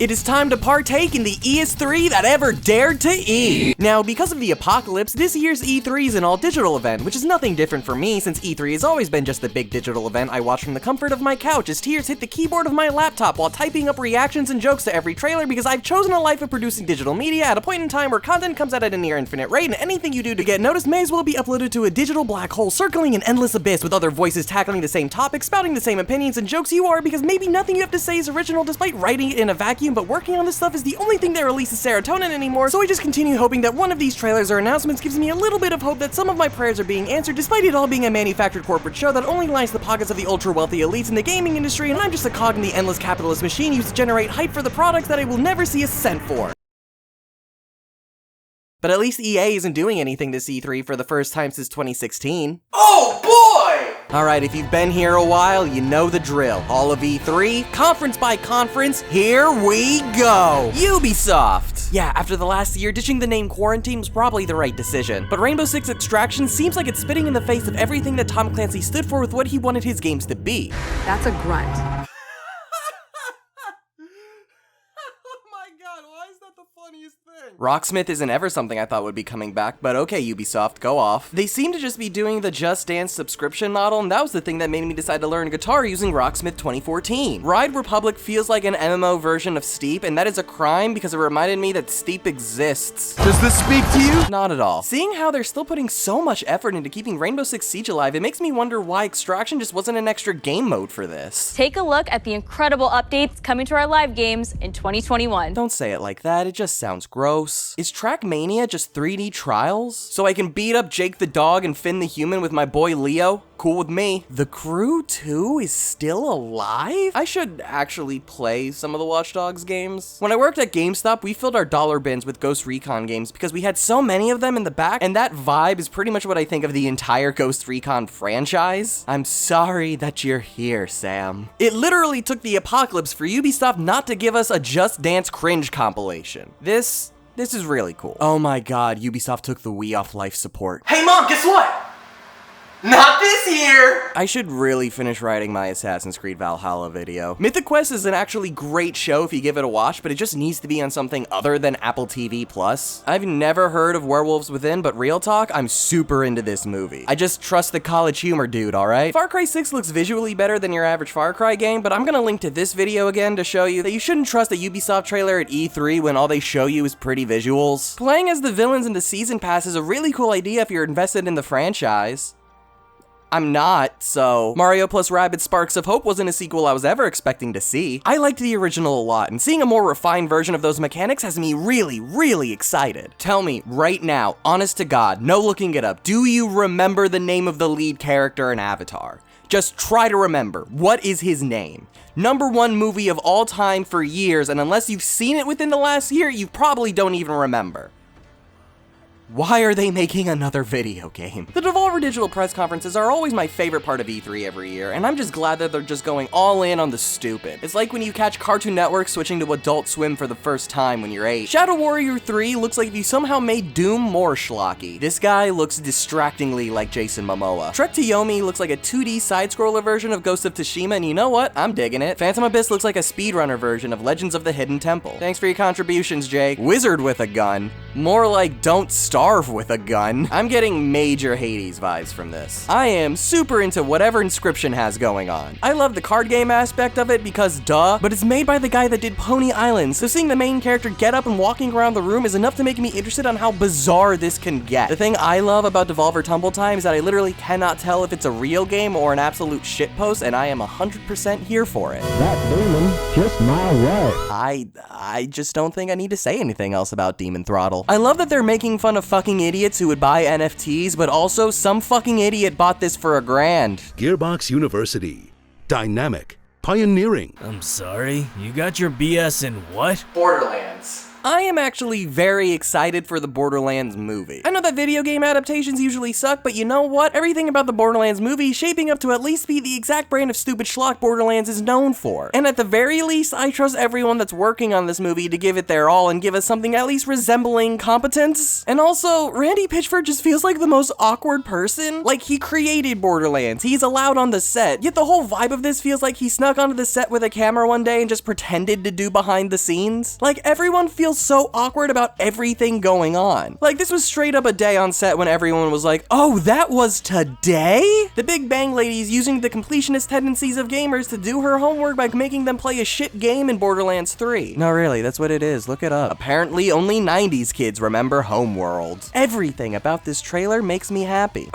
It is time to partake in the ES3 that ever dared to eat. Now, because of the apocalypse, this year's E3 is an all-digital event, which is nothing different for me since E3 has always been just the big digital event I watch from the comfort of my couch as tears hit the keyboard of my laptop while typing up reactions and jokes to every trailer because I've chosen a life of producing digital media at a point in time where content comes out at a near infinite rate and anything you do to get noticed may as well be uploaded to a digital black hole circling an endless abyss with other voices tackling the same topics, spouting the same opinions and jokes you are because maybe nothing you have to say is original despite writing it in a vacuum, but working on this stuff is the only thing that releases serotonin anymore, so I just continue hoping that one of these trailers or announcements gives me a little bit of hope that some of my prayers are being answered despite it all being a manufactured corporate show that only lines the pockets of the ultra-wealthy elites in the gaming industry, and I'm just a cog in the endless capitalist machine used to generate hype for the products that I will never see a cent for. But at least EA isn't doing anything this E3 for the first time since 2016. Oh boy! Alright, if you've been here a while, you know the drill. All of E3, conference by conference, here we go! Ubisoft! Yeah, after the last year, ditching the name Quarantine was probably the right decision. But Rainbow Six Extraction seems like it's spitting in the face of everything that Tom Clancy stood for with what he wanted his games to be. That's a grunt. Rocksmith isn't ever something I thought would be coming back, but okay, Ubisoft, go off. They seem to just be doing the Just Dance subscription model, and that was the thing that made me decide to learn guitar using Rocksmith 2014. Ride Republic feels like an MMO version of Steep, and that is a crime because it reminded me that Steep exists. Does this speak to you? Not at all. Seeing how they're still putting so much effort into keeping Rainbow Six Siege alive, it makes me wonder why Extraction just wasn't an extra game mode for this. Take a look at the incredible updates coming to our live games in 2021. Don't say it like that, it just sounds gross. Is Trackmania just 3D Trials? So I can beat up Jake the dog and Finn the human with my boy Leo? Cool with me. The Crew 2 is still alive? I should actually play some of the Watch Dogs games. When I worked at GameStop, we filled our dollar bins with Ghost Recon games because we had so many of them in the back, and that vibe is pretty much what I think of the entire Ghost Recon franchise. I'm sorry that you're here, Sam. It literally took the apocalypse for Ubisoft not to give us a Just Dance cringe compilation. This is really cool. Oh my god, Ubisoft took the Wii off life support. Hey mom, guess what? Not this year! I should really finish writing my Assassin's Creed Valhalla video. Mythic Quest is an actually great show if you give it a watch, but it just needs to be on something other than Apple TV+. I've never heard of Werewolves Within, but real talk, I'm super into this movie. I just trust the college humor dude, alright? Far Cry 6 looks visually better than your average Far Cry game, but I'm gonna link to this video again to show you that you shouldn't trust a Ubisoft trailer at E3 when all they show you is pretty visuals. Playing as the villains in the Season Pass is a really cool idea if you're invested in the franchise. I'm not, so Mario plus Rabbids Sparks of Hope wasn't a sequel I was ever expecting to see. I liked the original a lot, and seeing a more refined version of those mechanics has me really, really excited. Tell me, right now, honest to God, no looking it up, do you remember the name of the lead character in Avatar? Just try to remember, what is his name? #1 movie of all time for years, and unless you've seen it within the last year, you probably don't even remember. Why are they making another video game? The Devolver Digital press conferences are always my favorite part of E3 every year, and I'm just glad that they're just going all in on the stupid. It's like when you catch Cartoon Network switching to Adult Swim for the first time when you're 8. Shadow Warrior 3 looks like if you somehow made Doom more schlocky. This guy looks distractingly like Jason Momoa. Trek to Yomi looks like a 2D side-scroller version of Ghost of Tsushima, and you know what? I'm digging it. Phantom Abyss looks like a speedrunner version of Legends of the Hidden Temple. Thanks for your contributions, Jake. Wizard with a gun. More like Don't Starve with a gun. I'm getting major Hades vibes from this. I am super into whatever Inscription has going on. I love the card game aspect of it because duh, but it's made by the guy that did Pony Island, so seeing the main character get up and walking around the room is enough to make me interested on how bizarre this can get. The thing I love about Devolver Tumble Time is that I literally cannot tell if it's a real game or an absolute shitpost, and I am 100% here for it. That demon just my way. I just don't think I need to say anything else about Demon Throttle. I love that they're making fun of fucking idiots who would buy NFTs, but also some fucking idiot bought this for $1,000. Gearbox University. Dynamic. Pioneering. I'm sorry, you got your BS in what? Borderlands. I am actually very excited for the Borderlands movie. I know that video game adaptations usually suck, but you know what? Everything about the Borderlands movie is shaping up to at least be the exact brand of stupid schlock Borderlands is known for. And at the very least, I trust everyone that's working on this movie to give it their all and give us something at least resembling competence. And also, Randy Pitchford just feels like the most awkward person. Like, he created Borderlands, he's allowed on the set, yet the whole vibe of this feels like he snuck onto the set with a camera one day and just pretended to do behind the scenes. Like, everyone feels so awkward about everything going on. Like, this was straight up a day on set when everyone was like, oh, that was today? The Big Bang Lady's using the completionist tendencies of gamers to do her homework by making them play a shit game in Borderlands 3. No, really, that's what it is. Look it up. Apparently, only 90s kids remember Homeworld. Everything about this trailer makes me happy.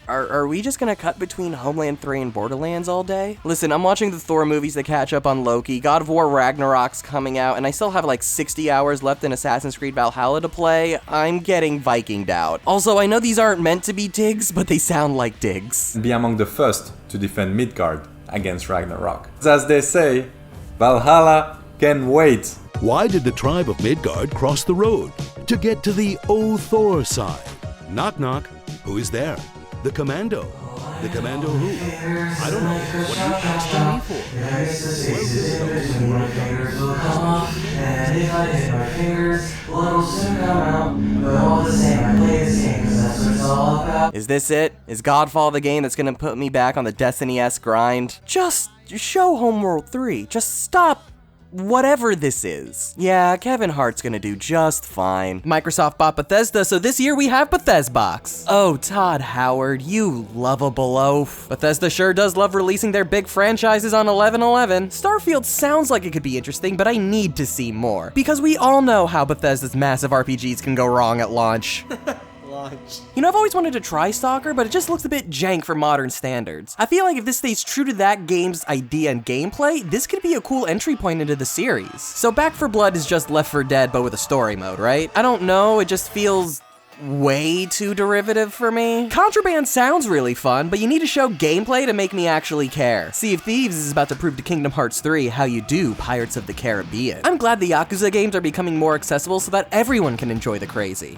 Are we just gonna cut between Homeland 3 and Borderlands all day? Listen, I'm watching the Thor movies to catch up on Loki, God of War Ragnarok's coming out, and I still have like 60 hours left in Assassin's Creed Valhalla to play. I'm getting Vikinged out. Also, I know these aren't meant to be digs, but they sound like digs. Be among the first to defend Midgard against Ragnarok. As they say, Valhalla can wait. Why did the tribe of Midgard cross the road? To get to the O Thor side. Knock knock. Who is there? The commando. The commando who? I don't know. What are you asking me for? And if I hit my fingers, blood will soon come out. But all the same, I play this game because that's what it's all about. Is this it? Is Godfall the game that's gonna put me back on the Destiny-esque grind? Just show Homeworld 3. Just stop whatever this is. Yeah, Kevin Hart's gonna do just fine. Microsoft bought Bethesda, so this year we have Bethesbox. Oh, Todd Howard, you lovable oaf. Bethesda sure does love releasing their big franchises on 11/11. Starfield sounds like it could be interesting, but I need to see more. Because we all know how Bethesda's massive RPGs can go wrong at launch. You know, I've always wanted to try Stalker, but it just looks a bit jank for modern standards. I feel like if this stays true to that game's idea and gameplay, this could be a cool entry point into the series. So Back 4 Blood is just Left 4 Dead, but with a story mode, right? I don't know, it just feels way too derivative for me. Contraband sounds really fun, but you need to show gameplay to make me actually care. Sea of Thieves is about to prove to Kingdom Hearts 3 how you do Pirates of the Caribbean. I'm glad the Yakuza games are becoming more accessible so that everyone can enjoy the crazy.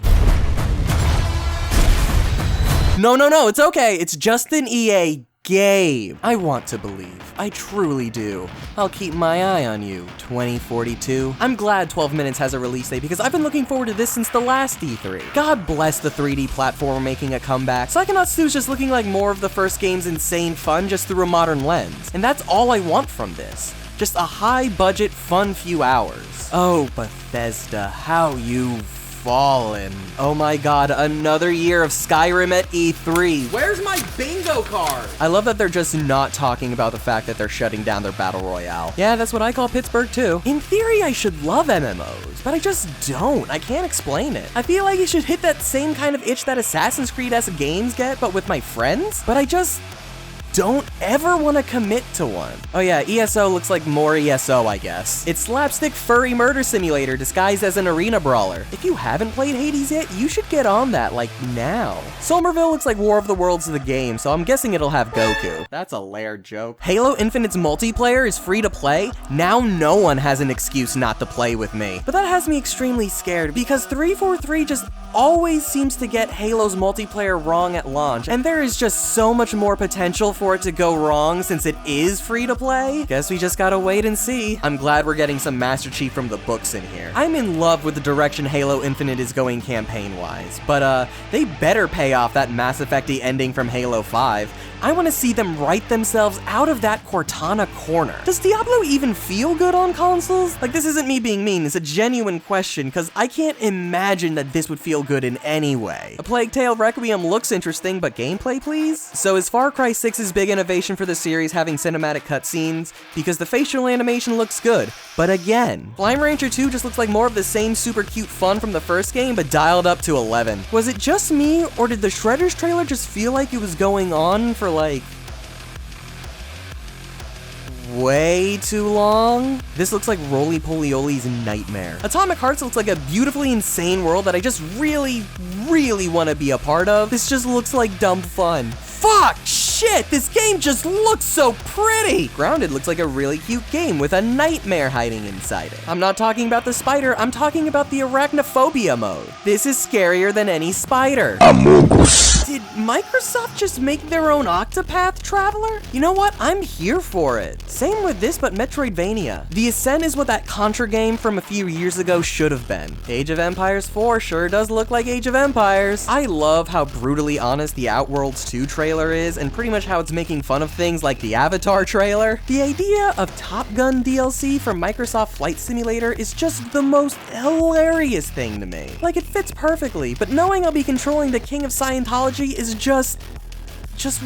No, it's okay. It's just an EA game. I want to believe. I truly do. I'll keep my eye on you, 2042. I'm glad 12 Minutes has a release date because I've been looking forward to this since the last E3. God bless the 3D platformer making a comeback. Psychonauts 2 is just looking like more of the first game's insane fun just through a modern lens. And that's all I want from this. Just a high-budget, fun few hours. Oh, Bethesda, how you've fallen. Oh my god, another year of Skyrim at E3. Where's my bingo card? I love that they're just not talking about the fact that they're shutting down their battle royale. Yeah, that's what I call Pittsburgh too. In theory, I should love MMOs, but I just don't. I can't explain it. I feel like it should hit that same kind of itch that Assassin's Creed-esque games get, but with my friends, but I just don't ever want to commit to one. Oh yeah, ESO looks like more ESO, I guess. It's slapstick furry murder simulator disguised as an arena brawler. If you haven't played Hades yet, you should get on that, like, now. Somerville looks like War of the Worlds of the game, so I'm guessing it'll have Goku. That's a layered joke. Halo Infinite's multiplayer is free to play. Now no one has an excuse not to play with me. But that has me extremely scared, because 343 just always seems to get Halo's multiplayer wrong at launch, and there is just so much more potential for it to go wrong since it is free to play. Guess we just gotta wait and see. I'm glad we're getting some Master Chief from the books in here. I'm in love with the direction Halo Infinite is going campaign-wise, but they better pay off that Mass Effect-y ending from Halo 5. I want to see them write themselves out of that Cortana corner. Does Diablo even feel good on consoles? Like, this isn't me being mean, it's a genuine question, because I can't imagine that this would feel good in any way. A Plague Tale Requiem looks interesting, but gameplay, please? So is Far Cry 6's big innovation for the series having cinematic cutscenes? Because the facial animation looks good, but again, Slime Rancher 2 just looks like more of the same super cute fun from the first game, but dialed up to 11. Was it just me, or did the Shredders trailer just feel like it was going on for like way too long? This looks like Roly Polioli's nightmare. Atomic Hearts looks like a beautifully insane world that I just really want to be a part of. This just looks like dumb fun. Fuck! shit, this game just looks so pretty! Grounded looks like a really cute game with a nightmare hiding inside it. I'm not talking about the spider, I'm talking about the arachnophobia mode. This is scarier than any spider. Did Microsoft just make their own Octopath Traveler? You know what? I'm here for it. Same with this, but Metroidvania. The Ascent is what that Contra game from a few years ago should have been. Age of Empires 4 sure does look like Age of Empires. I love how brutally honest the Outworlds 2 trailer is, and pretty much how it's making fun of things like the Avatar trailer. The idea of Top Gun DLC from Microsoft Flight Simulator is just the most hilarious thing to me. Like, it fits perfectly, but knowing I'll be controlling the King of Scientology is just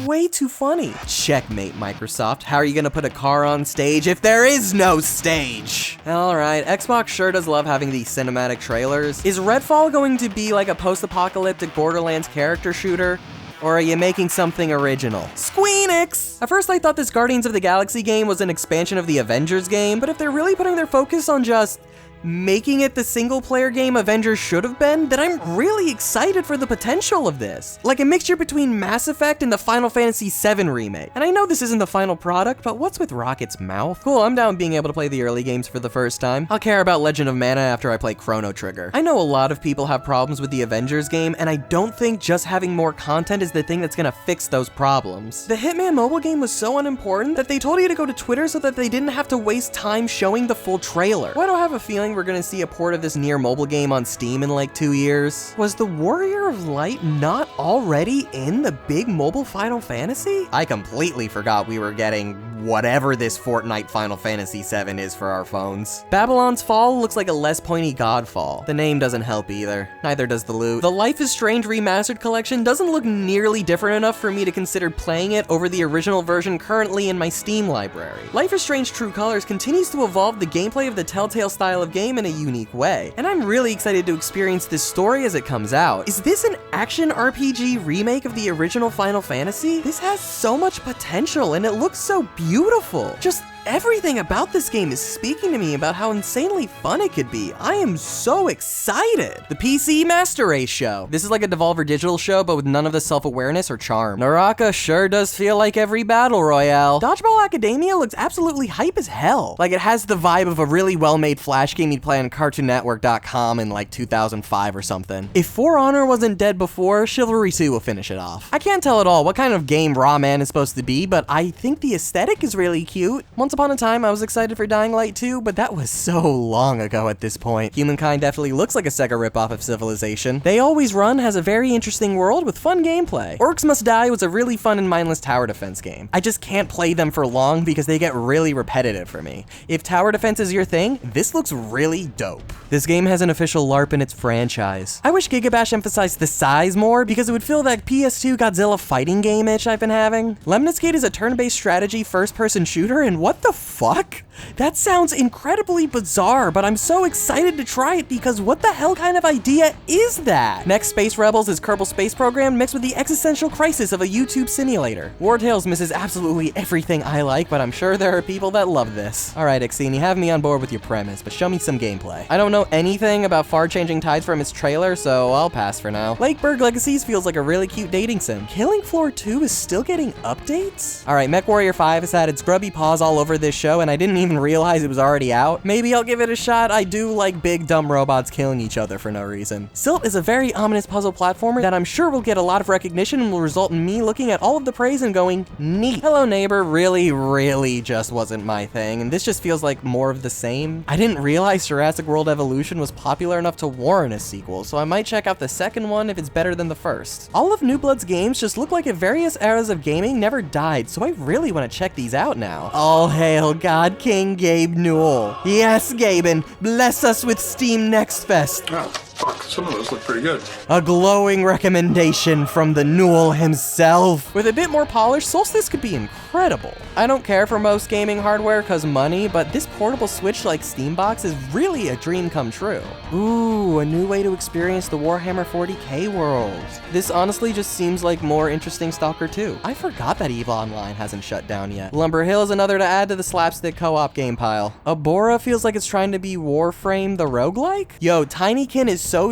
way too funny. Checkmate, Microsoft. How are you gonna put a car on stage if there is no stage? Alright, Xbox sure does love having these cinematic trailers. Is Redfall going to be like a post-apocalyptic Borderlands character shooter? Or are you making something original? Squeenix! At first I thought this Guardians of the Galaxy game was an expansion of the Avengers game, but if they're really putting their focus on just making it the single-player game Avengers should have been, then I'm really excited for the potential of this. Like a mixture between Mass Effect and the Final Fantasy VII remake. And I know this isn't the final product, but what's with Rocket's mouth? Cool, I'm down being able to play the early games for the first time. I'll care about Legend of Mana after I play Chrono Trigger. I know a lot of people have problems with the Avengers game, and I don't think just having more content is the thing that's gonna fix those problems. The Hitman mobile game was so unimportant that they told you to go to Twitter so that they didn't have to waste time showing the full trailer. Why do I have a feeling we're gonna see a port of this Nier mobile game on Steam in like 2 years? Was the Warrior of Light not already in the big mobile Final Fantasy? I completely forgot we were getting whatever this Fortnite Final Fantasy VII is for our phones. Babylon's Fall looks like a less pointy Godfall. The name doesn't help either. Neither does the loot. The Life is Strange Remastered Collection doesn't look nearly different enough for me to consider playing it over the original version currently in my Steam library. Life is Strange True Colors continues to evolve the gameplay of the Telltale style of game in a unique way, and I'm really excited to experience this story as it comes out. Is this an action RPG remake of the original Final Fantasy? This has so much potential and it looks so beautiful. Just everything about this game is speaking to me about how insanely fun it could be. I am so excited. The PC Master Race show. This is like a Devolver Digital show, but with none of the self-awareness or charm. Naraka sure does feel like every battle royale. Dodgeball Academia looks absolutely hype as hell. Like it has the vibe of a really well-made Flash game you'd play on CartoonNetwork.com in like 2005 or something. If For Honor wasn't dead before, Chivalry 2 will finish it off. I can't tell at all what kind of game Raw Man is supposed to be, but I think the aesthetic is really cute. Once upon a time, I was excited for Dying Light 2, but that was so long ago at this point. Humankind definitely looks like a Sega ripoff of Civilization. They Always Run has a very interesting world with fun gameplay. Orcs Must Die was a really fun and mindless tower defense game. I just can't play them for long because they get really repetitive for me. If tower defense is your thing, this looks really dope. This game has an official LARP in its franchise. I wish Gigabash emphasized the size more because it would fill that PS2 Godzilla fighting game itch I've been having. Lemnis Gate is a turn-based strategy first-person shooter, and what the fuck? That sounds incredibly bizarre, but I'm so excited to try it because what the hell kind of idea is that? Next Space Rebels is Kerbal Space Program mixed with the existential crisis of a YouTube simulator. War Tales misses absolutely everything I like, but I'm sure there are people that love this. Alright, Xene, you have me on board with your premise, but show me some gameplay. I don't know anything about Far Changing Tides from its trailer, so I'll pass for now. Lakeburg Legacies feels like a really cute dating sim. Killing Floor 2 is still getting updates? Alright, MechWarrior 5 has had its grubby paws all over this show, and I didn't even realize it was already out. Maybe I'll give it a shot. I do like big dumb robots killing each other for no reason. Silt is a very ominous puzzle platformer that I'm sure will get a lot of recognition and will result in me looking at all of the praise and going, neat. Hello Neighbor really just wasn't my thing, and this just feels like more of the same. I didn't realize Jurassic World Evolution was popular enough to warrant a sequel, so I might check out the second one if it's better than the first. All of New Blood's games just look like if various eras of gaming never died, so I really want to check these out now. All hail God King Gabe Newell. Yes, Gaben, bless us with Steam Next Fest. Oh, fuck, some of those look pretty good. A glowing recommendation from the Newell himself. With a bit more polish, Solstice could be incredible. I don't care for most gaming hardware cause money, but this portable Switch like Steam box is really a dream come true. Ooh, a new way to experience the Warhammer 40k world. This honestly just seems like more interesting Stalker 2. I forgot that EVE Online hasn't shut down yet. Lumber Hill is another to add to the slapstick co-op game pile. Abora feels like it's trying to be Warframe the roguelike? Yo, Tinykin is so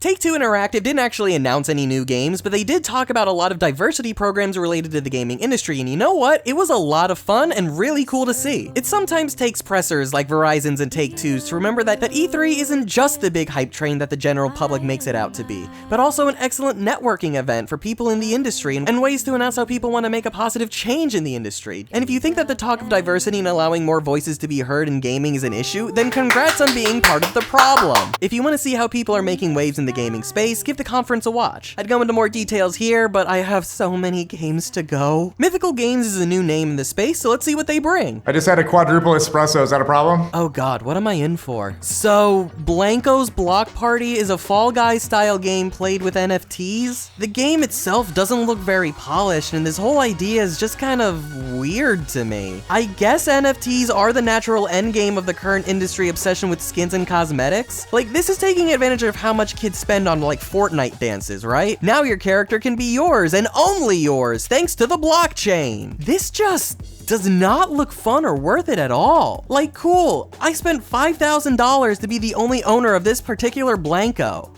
Take-Two Interactive didn't actually announce any new games, but they did talk about a lot of diversity programs related to the gaming industry, and you know what? It was a lot of fun and really cool to see. It sometimes takes pressers like Verizon's and Take-Two's to remember that E3 isn't just the big hype train that the general public makes it out to be, but also an excellent networking event for people in the industry and ways to announce how people want to make a positive change in the industry. And if you think that the talk of diversity and allowing more voices to be heard in gaming is an issue, then congrats on being part of the problem. If you want to see how people are making waves in the gaming space, give the conference a watch. I'd go into more details here, but I have so many games to go. Mythical Games is a new name in the space, so let's see what they bring. I just had a quadruple espresso, is that a problem? Oh god, what am I in for? So, Blanco's Block Party is a Fall Guys style game played with NFTs? The game itself doesn't look very polished, and this whole idea is just kind of weird to me. I guess NFTs are the natural endgame of the current industry obsession with skins and cosmetics. Like, this is taking advantage of how much kids spend on like Fortnite dances, right? Now your character can be yours, and only yours, thanks to the blockchain. This just does not look fun or worth it at all. Like, cool, I spent $5,000 to be the only owner of this particular Blanco.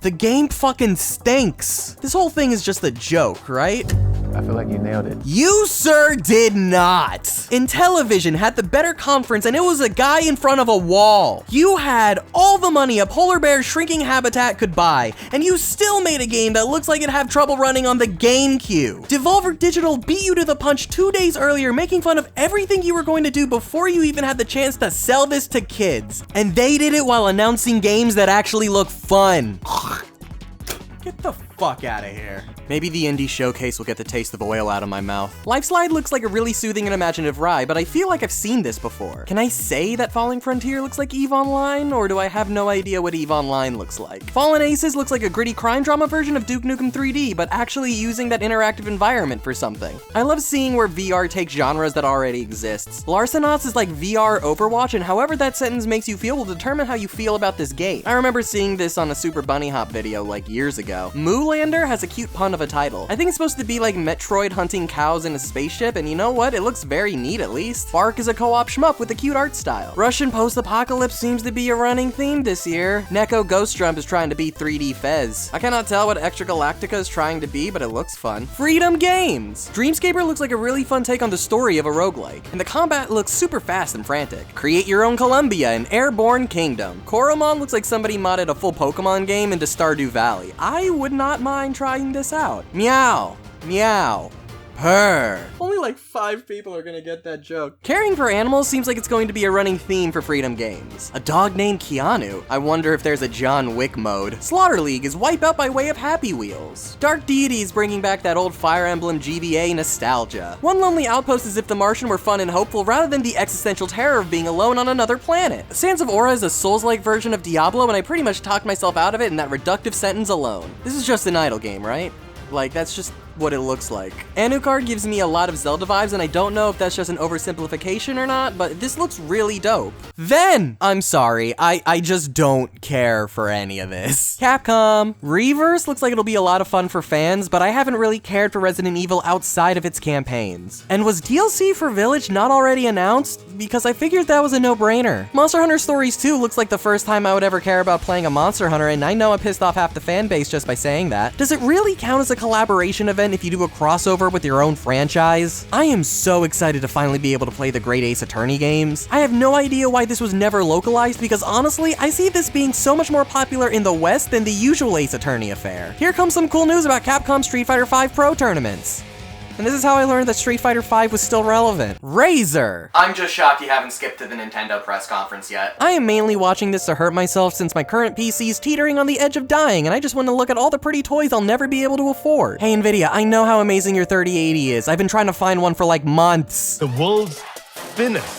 The game fucking stinks. This whole thing is just a joke, right? I feel like you nailed it. You, sir, did not. Intellivision had the better conference, and it was a guy in front of a wall. You had all the money a polar bear's shrinking habitat could buy, and you still made a game that looks like it'd have trouble running on the GameCube. Devolver Digital beat you to the punch 2 days earlier, making fun of everything you were going to do before you even had the chance to sell this to kids. And they did it while announcing games that actually look fun. Get the fuck out of here. Maybe the indie showcase will get the taste of oil out of my mouth. Lifeslide looks like a really soothing and imaginative ride, but I feel like I've seen this before. Can I say that Falling Frontier looks like EVE Online, or do I have no idea what EVE Online looks like? Fallen Aces looks like a gritty crime drama version of Duke Nukem 3D, but actually using that interactive environment for something. I love seeing where VR takes genres that already exists. Larcenauts is like VR Overwatch, and however that sentence makes you feel will determine how you feel about this game. I remember seeing this on a Super Bunny Hop video like years ago. Moolander has a cute pun of a title. I think it's supposed to be like Metroid hunting cows in a spaceship, and you know what? It looks very neat at least. Bark is a co-op shmup with a cute art style. Russian post-apocalypse seems to be a running theme this year. Neko Ghost Jump is trying to be 3D Fez. I cannot tell what Extra Galactica is trying to be, but it looks fun. Freedom Games! Dreamscaper looks like a really fun take on the story of a roguelike, and the combat looks super fast and frantic. Create Your Own Columbia and Airborne Kingdom. Koromon looks like somebody modded a full Pokemon game into Stardew Valley. I would not mind trying this out. Meow, meow, purr. Only like 5 people are gonna get that joke. Caring for animals seems like it's going to be a running theme for Freedom Games. A dog named Keanu. I wonder if there's a John Wick mode. Slaughter League is Wipeout by way of Happy Wheels. Dark Deities bringing back that old Fire Emblem GBA nostalgia. One Lonely Outpost is if The Martian were fun and hopeful rather than the existential terror of being alone on another planet. Sands of Aura is a Souls-like version of Diablo, and I pretty much talked myself out of it in that reductive sentence alone. This is just an idle game, right? Like, that's just what it looks like. Anucard gives me a lot of Zelda vibes, and I don't know if that's just an oversimplification or not, but this looks really dope. VENN! I'm sorry, I just don't care for any of this. Capcom. Reverse looks like it'll be a lot of fun for fans, but I haven't really cared for Resident Evil outside of its campaigns. And was DLC for Village not already announced? Because I figured that was a no-brainer. Monster Hunter Stories 2 looks like the first time I would ever care about playing a Monster Hunter, and I know I pissed off half the fan base just by saying that. Does it really count as a collaboration event if you do a crossover with your own franchise? I am so excited to finally be able to play the great Ace Attorney games. I have no idea why this was never localized, because honestly, I see this being so much more popular in the West than the usual Ace Attorney affair. Here comes some cool news about Capcom Street Fighter V Pro tournaments. And this is how I learned that Street Fighter V was still relevant. RAZER! I'm just shocked you haven't skipped to the Nintendo press conference yet. I am mainly watching this to hurt myself since my current PC is teetering on the edge of dying, and I just want to look at all the pretty toys I'll never be able to afford. Hey Nvidia, I know how amazing your 3080 is. I've been trying to find one for like months. The world's thinnest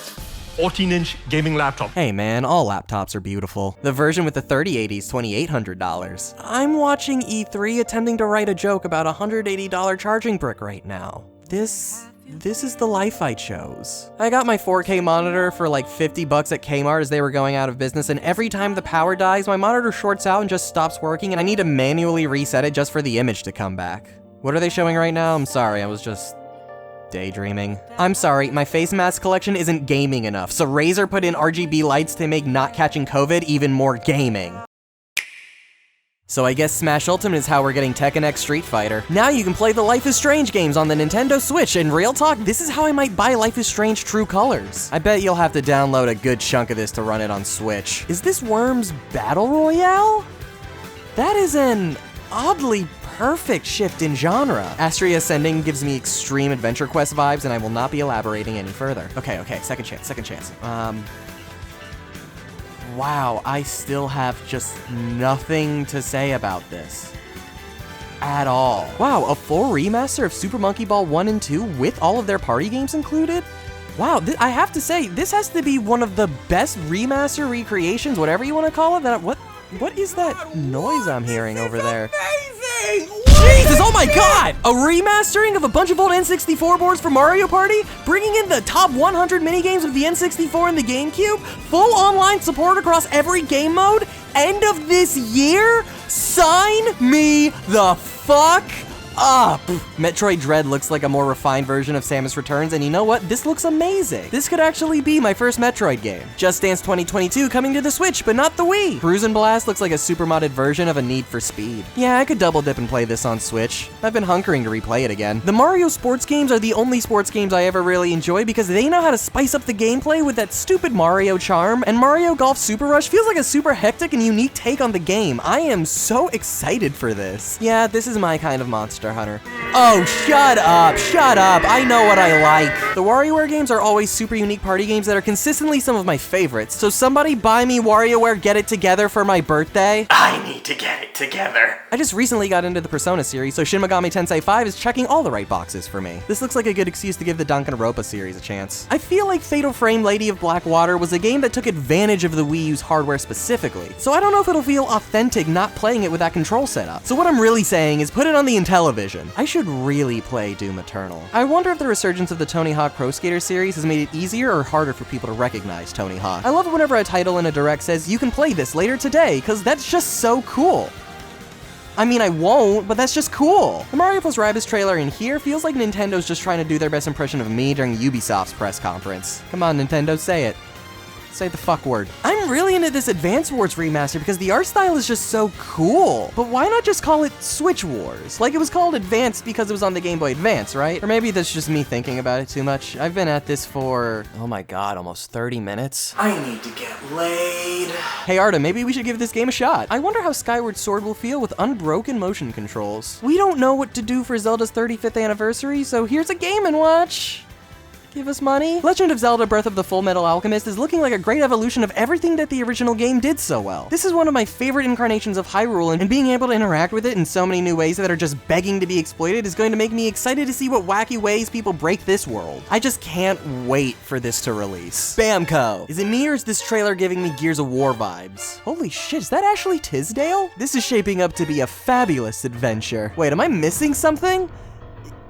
14-inch gaming laptop. Hey man, all laptops are beautiful. The version with the 3080 is $2,800. I'm watching E3 attempting to write a joke about a $180 charging brick right now. This is the life I chose. I got my 4K monitor for like $50 at Kmart as they were going out of business, and every time the power dies, my monitor shorts out and just stops working, and I need to manually reset it just for the image to come back. What are they showing right now? I'm sorry, I was just daydreaming. I'm sorry, my face mask collection isn't gaming enough, so RAZER put in RGB lights to make not catching COVID even more gaming. So I guess Smash Ultimate is how we're getting Tekken X Street Fighter. Now you can play the Life is Strange games on the Nintendo Switch, and real talk, this is how I might buy Life is Strange True Colors. I bet you'll have to download a good chunk of this to run it on Switch. Is this Worms Battle Royale? That is an oddly perfect shift in genre. Astria Ascending gives me extreme Adventure Quest vibes, and I will not be elaborating any further. Okay, second chance. Wow, I still have just nothing to say about this. At all. Wow, a full remaster of Super Monkey Ball 1 and 2 with all of their party games included? Wow, I have to say, this has to be one of the best remaster recreations, whatever you want to call it. What is that noise I'm hearing over there? Amazing! Jesus, oh my god! A remastering of a bunch of old N64 boards for Mario Party? Bringing in the top 100 minigames of the N64 and the GameCube? Full online support across every game mode? End of this year? Sign me the fuck up! Metroid Dread looks like a more refined version of Samus Returns, and you know what? This looks amazing. This could actually be my first Metroid game. Just Dance 2022 coming to the Switch, but not the Wii. Bruisin' Blast looks like a super modded version of a Need for Speed. Yeah, I could double dip and play this on Switch. I've been hunkering to replay it again. The Mario sports games are the only sports games I ever really enjoy because they know how to spice up the gameplay with that stupid Mario charm, and Mario Golf Super Rush feels like a super hectic and unique take on the game. I am so excited for this. Yeah, this is my kind of Monster Hunter. Oh, shut up, I know what I like. The WarioWare games are always super unique party games that are consistently some of my favorites, so somebody buy me WarioWare Get It Together for my birthday. I need to get it together. I just recently got into the Persona series, so Shin Megami Tensei 5 is checking all the right boxes for me. This looks like a good excuse to give the Danganronpa series a chance. I feel like Fatal Frame Lady of Blackwater was a game that took advantage of the Wii U's hardware specifically, so I don't know if it'll feel authentic not playing it with that control setup. So what I'm really saying is put it on the Intellivision. I should really play Doom Eternal. I wonder if the resurgence of the Tony Hawk Pro Skater series has made it easier or harder for people to recognize Tony Hawk. I love it whenever a title in a direct says, you can play this later today, cause that's just so cool. I mean, I won't, but that's just cool. The Mario plus Rabbids trailer in here feels like Nintendo's just trying to do their best impression of me during Ubisoft's press conference. Come on, Nintendo, say it. Say the fuck word. I'm really into this Advance Wars remaster because the art style is just so cool. But why not just call it Switch Wars? Like it was called Advance because it was on the Game Boy Advance, right? Or maybe that's just me thinking about it too much. I've been at this for, oh my god, almost 30 minutes. I need to get laid. Hey Arda, maybe we should give this game a shot. I wonder how Skyward Sword will feel with unbroken motion controls. We don't know what to do for Zelda's 35th anniversary, so here's a Game & Watch. Give us money? Legend of Zelda Breath of the Full Metal Alchemist is looking like a great evolution of everything that the original game did so well. This is one of my favorite incarnations of Hyrule, and being able to interact with it in so many new ways that are just begging to be exploited is going to make me excited to see what wacky ways people break this world. I just can't wait for this to release. Bamco! Is it me or is this trailer giving me Gears of War vibes? Holy shit, is that Ashley Tisdale? This is shaping up to be a fabulous adventure. Wait, am I missing something?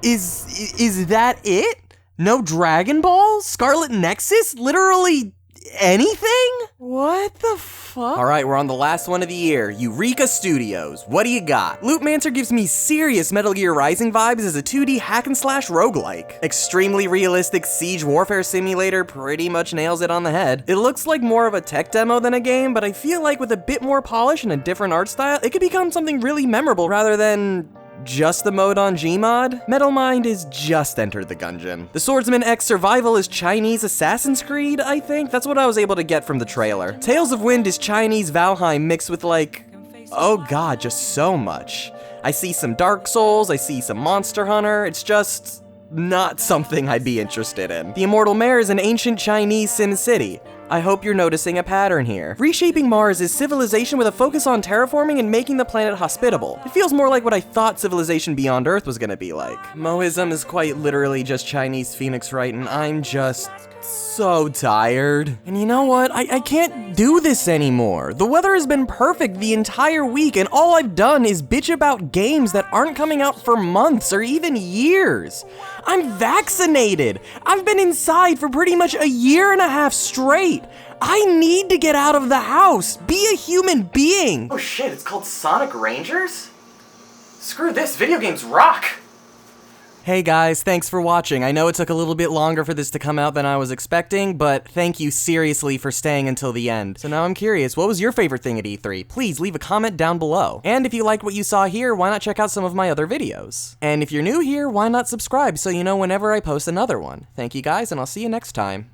Is that it? No Dragon Balls? Scarlet Nexus? Literally anything? What the fuck? Alright, we're on the last one of the year. Yooreka Studios. What do you got? Loopmancer gives me serious Metal Gear Rising vibes as a 2D hack and slash roguelike. Extremely realistic siege warfare simulator pretty much nails it on the head. It looks like more of a tech demo than a game, but I feel like with a bit more polish and a different art style, it could become something really memorable rather than just the mode on Gmod? Metal Mind is just entered the gungeon. The Swordsman X Survival is Chinese Assassin's Creed, I think? That's what I was able to get from the trailer. Tales of Wind is Chinese Valheim mixed with like, oh god, just so much. I see some Dark Souls, I see some Monster Hunter, it's just not something I'd be interested in. The Immortal Mare is an ancient Chinese Sim City. I hope you're noticing a pattern here. Reshaping Mars is Civilization with a focus on terraforming and making the planet hospitable. It feels more like what I thought Civilization Beyond Earth was gonna be like. Moism is quite literally just Chinese Phoenix Wright, and I'm just so tired. And you know what? I can't do this anymore. The weather has been perfect the entire week, and all I've done is bitch about games that aren't coming out for months or even years. I'm vaccinated. I've been inside for pretty much a year and a half straight. I need to get out of the house. Be a human being. Oh shit, it's called Sonic Rangers? Screw this, video games rock. Hey guys, thanks for watching. I know it took a little bit longer for this to come out than I was expecting, but thank you seriously for staying until the end. So now I'm curious, what was your favorite thing at E3? Please leave a comment down below. And if you liked what you saw here, why not check out some of my other videos? And if you're new here, why not subscribe so you know whenever I post another one? Thank you guys, and I'll see you next time.